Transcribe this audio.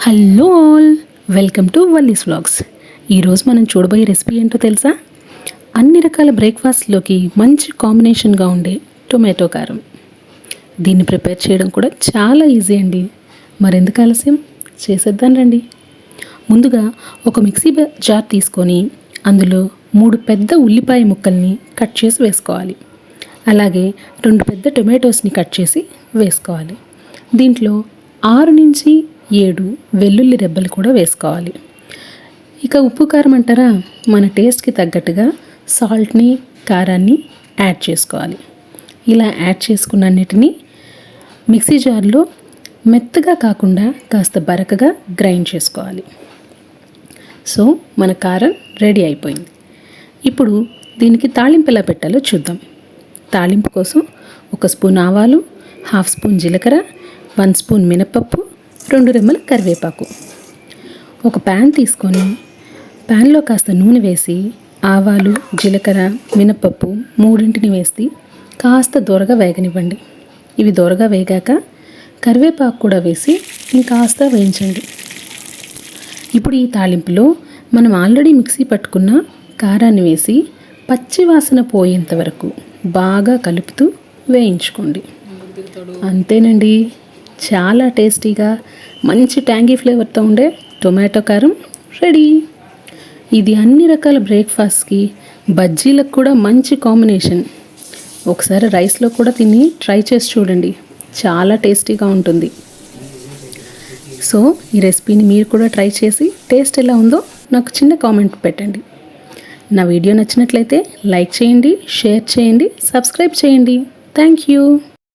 Hello all, welcome to Valli's vlogs. ఈరోజు మనం చూడబోయే రెసిపీ ఏంటో తెలుసా? అన్ని రకాల బ్రేక్ఫాస్ట్లోకి మంచి కాంబినేషన్గా ఉండే టొమాటో కారం. దీన్ని ప్రిపేర్ చేయడం కూడా చాలా ఈజీ అండి. మరెందుకు ఆలస్యం, చేసేద్దాం రండి. ముందుగా ఒక మిక్సీ జార్ తీసుకొని అందులో 3 పెద్ద ఉల్లిపాయ ముక్కల్ని కట్ చేసి వేసుకోవాలి. అలాగే 2 పెద్ద టొమాటోస్ని కట్ చేసి వేసుకోవాలి. దీంట్లో 6 నుంచి 7 వెల్లుల్లి రెబ్బలు కూడా వేసుకోవాలి. ఇక ఉప్పు కారం అంటారా, మన టేస్ట్కి తగ్గట్టుగా సాల్ట్ని, కారాన్ని యాడ్ చేసుకోవాలి. ఇలా యాడ్ చేసుకున్న అన్నిటినీ మిక్సీ జార్లో మెత్తగా కాకుండా కాస్త బరకగా గ్రైండ్ చేసుకోవాలి. సో మన కారం రెడీ అయిపోయింది. ఇప్పుడు దీనికి తాలింపు ఎలా పెట్టాలో చూద్దాం. తాలింపు కోసం 1 స్పూన్ ఆవాలు, 1/2 స్పూన్ జీలకర్ర, 1 స్పూన్ మినపప్పు, 2 రెమ్మల కరివేపాకు. ఒక ప్యాన్ తీసుకొని ప్యాన్లో కాస్త నూనె వేసి ఆవాలు, జీలకర్ర, మినపప్పు మూడింటిని వేసి కాస్త దూరగా వేగనివ్వండి. ఇవి దూరగా వేగాక కరివేపాకు కూడా వేసి ఇంకాస్త వేయించండి. ఇప్పుడు ఈ తాలింపులో మనం ఆల్రెడీ మిక్సీ పట్టుకున్న కారాన్ని వేసి పచ్చి వాసన పోయేంత వరకు బాగా కలుపుతూ వేయించుకోండి. అంతేనండి, చాలా టేస్టీగా మంచి ట్యాంగీ ఫ్లేవర్తో ఉండే టొమాటో కారం రెడీ. ఇది అన్ని రకాల బ్రేక్ఫాస్ట్కి, బజ్జీలకు కూడా మంచి కాంబినేషన్. ఒకసారి రైస్లో కూడా తిని ట్రై చేసి చూడండి, చాలా టేస్టీగా ఉంటుంది. సో ఈ రెసిపీని మీరు కూడా ట్రై చేసి టేస్ట్ ఎలా ఉందో నాకు చిన్న కామెంట్ పెట్టండి. నా వీడియో నచ్చినట్లయితే లైక్ చేయండి, షేర్ చేయండి, సబ్స్క్రైబ్ చేయండి. Thank you.